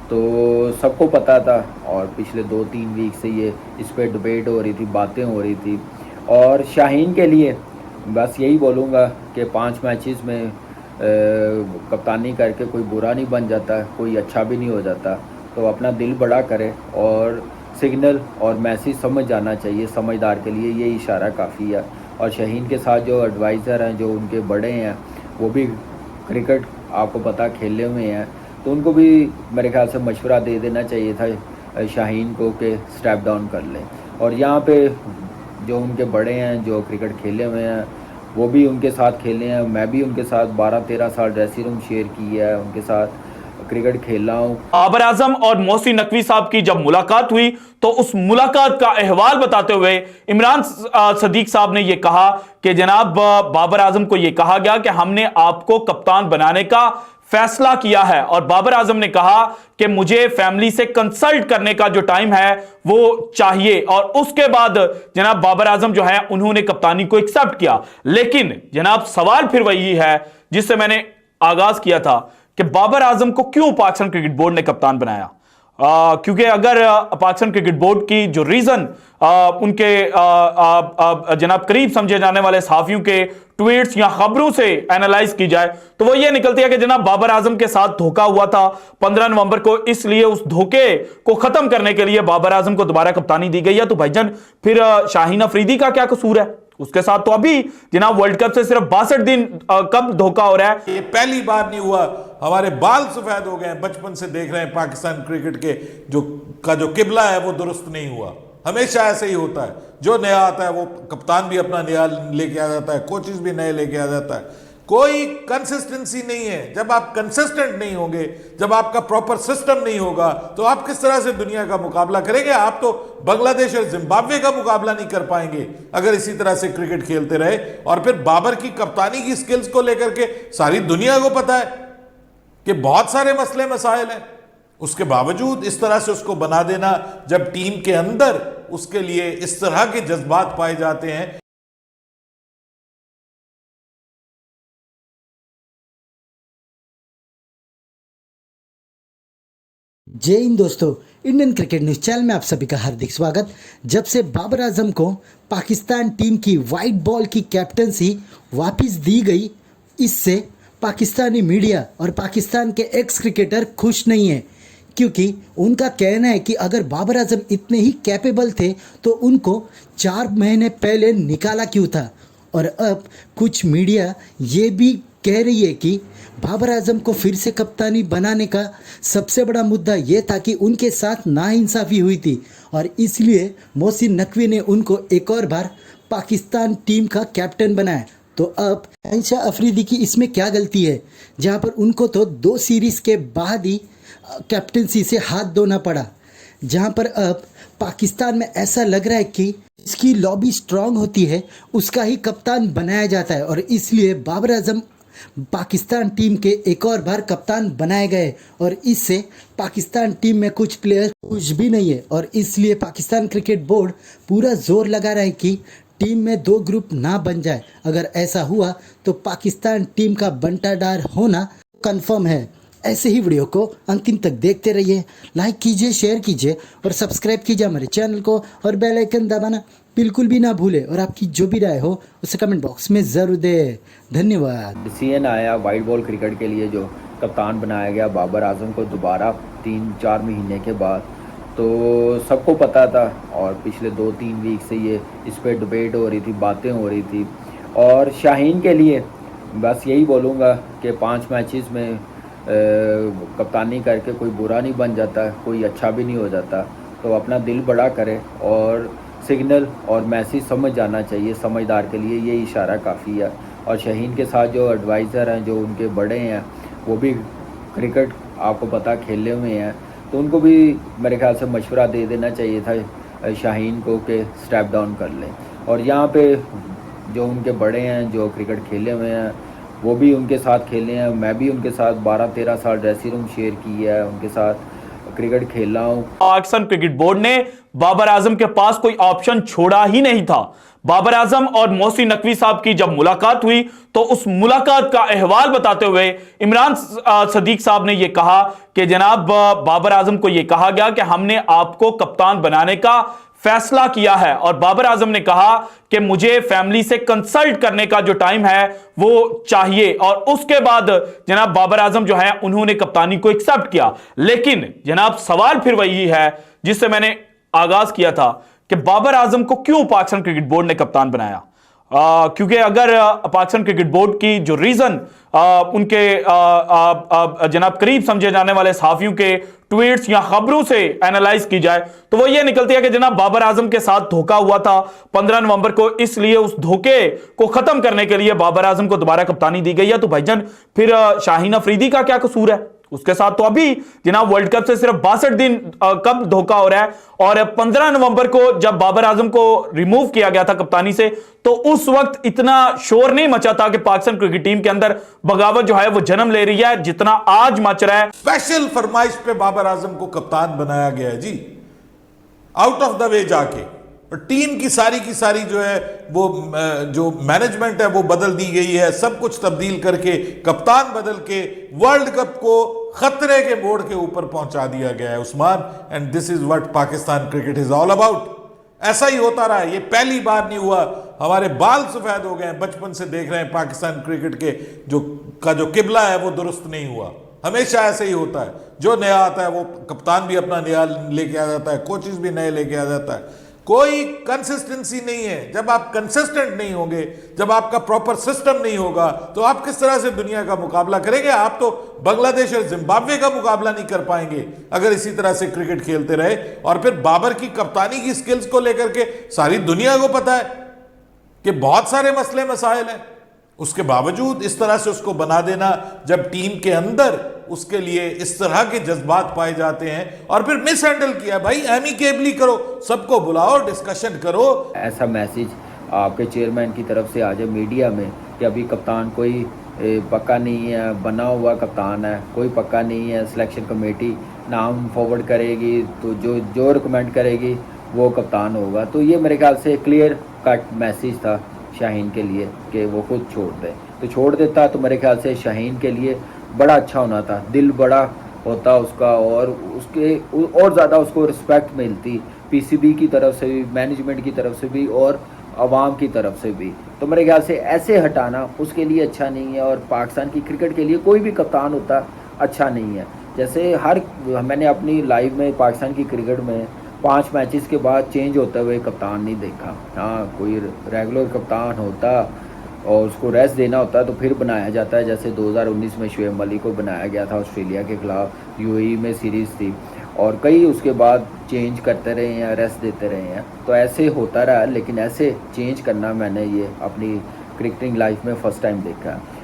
तो सबको पता था और पिछले 2-3 वीक से ये इस पे डिबेट हो रही थी, बातें हो रही थी। और शाहीन के लिए बस यही बोलूँगा कि 5 मैचेस में कप्तानी करके कोई बुरा नहीं बन जाता, कोई अच्छा भी नहीं हो जाता। तो अपना दिल बड़ा करे और सिग्नल और मैसेज समझ जाना चाहिए, समझदार के लिए ये इशारा काफ़ी है। और शाहीन के साथ जो एडवाइज़र हैं, जो उनके बड़े हैं, वो भी क्रिकेट आपको पता खेले हुए हैं, तो उनको भी मेरे ख्याल से मशवरा दे देना चाहिए था शाहीन को कि स्टेप डाउन कर लें। और यहाँ पे जो उनके बड़े हैं, जो क्रिकेट खेले हुए हैं, वो भी उनके साथ खेले हैं। मैं भी उनके साथ 12-13 साल ड्रेसिंग रूम शेयर की है, उनके साथ क्रिकेट खेला हूँ। बाबर आजम और मोहसिन नकवी साहब की जब मुलाकात हुई तो उस मुलाकात का अहवाल बताते हुए इमरान सदीक साहब ने यह कहा कि जनाब बाबर आजम को यह कहा गया कि हमने आपको कप्तान बनाने का फैसला किया है, और बाबर आजम ने कहा कि मुझे फैमिली से कंसल्ट करने का जो टाइम है वो चाहिए, और उसके बाद जनाब बाबर आजम जो है उन्होंने कप्तानी को एक्सेप्ट किया। लेकिन जनाब सवाल फिर वही है जिससे मैंने आगाज किया था कि बाबर आजम को क्यों पाकिस्तान क्रिकेट बोर्ड ने कप्तान बनाया। क्योंकि अगर पाकिस्तान क्रिकेट बोर्ड की जो रीजन उनके जनाब करीब समझे जाने वाले सहाफियों के ट्वीट्स या खबरों से एनालाइज की जाए तो वो ये निकलती है कि जनाब बाबर आजम के साथ धोखा हुआ था 15 नवंबर को, इसलिए उस धोखे को खत्म करने के लिए बाबर आजम को दोबारा कप्तानी दी गई है। तो भाईजान फिर शाहीन अफरीदी का क्या कसूर है? उसके साथ तो अभी जनाब वर्ल्ड कप से सिर्फ 62 दिन कब धोखा हो रहा है। ये पहली बार नहीं हुआ, हमारे बाल सफेद हो गए हैं, बचपन से देख रहे हैं पाकिस्तान क्रिकेट के जो किबला है वो दुरुस्त नहीं हुआ। हमेशा ऐसे ही होता है, जो नया आता है वो कप्तान भी अपना नया लेके आ जाता है, कोचेस भी नए लेके आ जाता है, कोई कंसिस्टेंसी नहीं है। जब आप कंसिस्टेंट नहीं होंगे, जब आपका प्रॉपर सिस्टम नहीं होगा, तो आप किस तरह से दुनिया का मुकाबला करेंगे? आप तो बांग्लादेश और जिम्बाब्वे का मुकाबला नहीं कर पाएंगे अगर इसी तरह से क्रिकेट खेलते रहे। और फिर बाबर की कप्तानी की स्किल्स को लेकर के सारी दुनिया को पता है कि बहुत सारे मसले मसाइल हैं, उसके बावजूद इस तरह से उसको बना देना, जब टीम के अंदर उसके लिए इस तरह के जज्बात पाए जाते हैं। जय हिंद दोस्तों, इंडियन क्रिकेट न्यूज़ चैनल में आप सभी का हार्दिक स्वागत। जब से बाबर आजम को पाकिस्तान टीम की वाइट बॉल की कैप्टनसी वापस दी गई, इससे पाकिस्तानी मीडिया और पाकिस्तान के एक्स क्रिकेटर खुश नहीं हैं, क्योंकि उनका कहना है कि अगर बाबर आजम इतने ही कैपेबल थे तो उनको 4 महीने पहले निकाला क्यों था। और अब कुछ मीडिया ये भी कह रही है कि बाबर आजम को फिर से कप्तानी बनाने का सबसे बड़ा मुद्दा ये था कि उनके साथ नाइंसाफ़ी हुई थी, और इसलिए मोहसिन नकवी ने उनको एक और बार पाकिस्तान टीम का कैप्टन बनाया। तो अब आयशा अफरीदी की इसमें क्या गलती है, जहाँ पर उनको तो 2 सीरीज़ के बाद ही कैप्टनसी से हाथ धोना पड़ा, जहाँ पर अब पाकिस्तान में ऐसा लग रहा है कि इसकी लॉबी स्ट्रांग होती है उसका ही कप्तान बनाया जाता है, और इसलिए बाबर आजम पाकिस्तान टीम के एक और बार कप्तान बनाए गए। और इससे पाकिस्तान टीम में कुछ प्लेयर खुश भी नहीं है, और इसलिए पाकिस्तान क्रिकेट बोर्ड पूरा जोर लगा रहा है कि टीम में 2 ग्रुप ना बन जाए। अगर ऐसा हुआ तो पाकिस्तान टीम का बंटाधार होना कंफर्म है। ऐसे ही वीडियो को अंतिम तक देखते रहिए, लाइक कीजिए, शेयर कीजिए और सब्सक्राइब कीजिए हमारे चैनल को, और बेल आइकन दबाना बिल्कुल भी ना भूले, और आपकी जो भी राय हो उसे कमेंट बॉक्स में ज़रूर दें। धन्यवाद। डिसीजन आया वाइट बॉल क्रिकेट के लिए, जो कप्तान बनाया गया बाबर आजम को दोबारा 3-4 महीने के बाद, तो सबको पता था और पिछले 2-3 वीक से ये इस पे डिबेट हो रही थी, बातें हो रही थी। और शाहीन के लिए बस यही बोलूँगा कि 5 मैचेस में कप्तानी करके कोई बुरा नहीं बन जाता, कोई अच्छा भी नहीं हो जाता। तो अपना दिल बड़ा करे और सिग्नल और मैसेज समझ जाना चाहिए, समझदार के लिए ये इशारा काफ़ी है। और शाहीन के साथ जो एडवाइज़र हैं, जो उनके बड़े हैं, वो भी क्रिकेट आपको पता खेले हुए हैं, तो उनको भी मेरे ख्याल से मशवरा दे देना चाहिए था शाहीन को कि स्टेप डाउन कर लें। और यहाँ पे जो उनके बड़े हैं, जो क्रिकेट खेले हुए हैं, वो भी उनके साथ खेले हैं। मैं भी उनके साथ 12-13 साल ड्रेसिंग रूम शेयर की है, उनके साथ क्रिकेट खेल रहा हूँ। पाकिस्तान क्रिकेट बोर्ड ने बाबर आजम के पास कोई ऑप्शन छोड़ा ही नहीं था। बाबर आजम और मोहसिन नकवी साहब की जब मुलाकात हुई तो उस मुलाकात का अहवाल बताते हुए इमरान सदीक साहब ने यह कहा कि जनाब बाबर आजम को यह कहा गया कि हमने आपको कप्तान बनाने का फैसला किया है, और बाबर आजम ने कहा कि मुझे फैमिली से कंसल्ट करने का जो टाइम है वो चाहिए, और उसके बाद जनाब बाबर आजम जो है उन्होंने कप्तानी को एक्सेप्ट किया। लेकिन जनाब सवाल फिर वही है जिससे मैंने आगाज किया था कि बाबर आजम को क्यों पाकिस्तान क्रिकेट बोर्ड ने कप्तान बनाया। क्योंकि अगर पाकिस्तान क्रिकेट बोर्ड की जो रीजन उनके जनाब करीब समझे जाने वाले सहाफियों के ट्वीट्स या खबरों से एनालाइज की जाए तो वो ये निकलती है कि जनाब बाबर आजम के साथ धोखा हुआ था 15 नवंबर को, इसलिए उस धोखे को खत्म करने के लिए बाबर आजम को दोबारा कप्तानी दी गई है। तो भाईजान फिर शाहीन अफरीदी का क्या कसूर है? उसके साथ तो अभी जनाब वर्ल्ड कप से सिर्फ 62 दिन कब धोखा हो रहा है, और 15 नवंबर को जब बाबर आजम को रिमूव किया गया था कप्तानी से तो उस वक्त इतना शोर नहीं मचा था कि पाकिस्तान क्रिकेट टीम के अंदर बगावत जो है वो जन्म ले रही है जितना आज मच रहा है। स्पेशल फरमाइश पे बाबर आजम को कप्तान बनाया गया है जी, आउट ऑफ द वे जाके। और टीम की सारी जो है वो जो मैनेजमेंट है वो बदल दी गई है, सब कुछ तब्दील करके कप्तान बदल के वर्ल्ड कप को खतरे के मोड़ के ऊपर पहुंचा दिया गया है Usman. And this is what Pakistan cricket is all about. ऐसा ही होता रहा है, ये पहली बार नहीं हुआ। हमारे बाल सफेद हो गए हैं, बचपन से देख रहे हैं पाकिस्तान क्रिकेट के जो किबला है वो दुरुस्त नहीं हुआ। हमेशा ऐसे ही होता है, जो नया आता है वो कप्तान भी अपना नया लेके आ जाता है, कोचेस भी नए लेके आ जाता है। कोई कंसिस्टेंसी नहीं है। जब आप कंसिस्टेंट नहीं होंगे, जब आपका प्रॉपर सिस्टम नहीं होगा तो आप किस तरह से दुनिया का मुकाबला करेंगे? आप तो बांग्लादेश और जिम्बाब्वे का मुकाबला नहीं कर पाएंगे अगर इसी तरह से क्रिकेट खेलते रहे। और फिर बाबर की कप्तानी की स्किल्स को लेकर के सारी दुनिया को पता है कि बहुत सारे मसले मसाइल हैं, उसके बावजूद इस तरह से उसको बना देना, जब टीम के अंदर उसके लिए इस तरह के जज्बात पाए जाते हैं और फिर मिस हैंडल किया। भाई एमिकेबली करो, सबको बुलाओ, डिस्कशन करो। ऐसा मैसेज आपके चेयरमैन की तरफ से आ जाए मीडिया में कि अभी कप्तान कोई पक्का नहीं है, बना हुआ कप्तान है, कोई पक्का नहीं है, सिलेक्शन कमेटी नाम फॉरवर्ड करेगी तो जो रिकमेंड करेगी वो कप्तान होगा। तो ये मेरे ख्याल से क्लियर कट मैसेज था शाहीन के लिए कि वो खुद छोड़ दे। तो छोड़ देता तो मेरे ख्याल से शाहीन के लिए बड़ा अच्छा होना था, दिल बड़ा होता उसका, और उसके और ज़्यादा उसको रिस्पेक्ट मिलती पीसीबी की तरफ से भी, मैनेजमेंट की तरफ से भी और आवाम की तरफ से भी। तो मेरे ख्याल से ऐसे हटाना उसके लिए अच्छा नहीं है, और पाकिस्तान की क्रिकेट के लिए कोई भी कप्तान होता अच्छा नहीं है। जैसे मैंने अपनी लाइफ में पाकिस्तान की क्रिकेट में 5 मैचेस के बाद चेंज होते हुए कप्तान नहीं देखा। हाँ, कोई रेगुलर कप्तान होता और उसको रेस्ट देना होता है तो फिर बनाया जाता है। जैसे 2019 में शुएब मलिक को बनाया गया था ऑस्ट्रेलिया के खिलाफ, यूएई में सीरीज़ थी, और कई उसके बाद चेंज करते रहे हैं, रेस्ट देते रहे हैं। तो ऐसे होता रहा, लेकिन ऐसे चेंज करना मैंने ये अपनी क्रिकेटिंग लाइफ में फ़र्स्ट टाइम देखा है।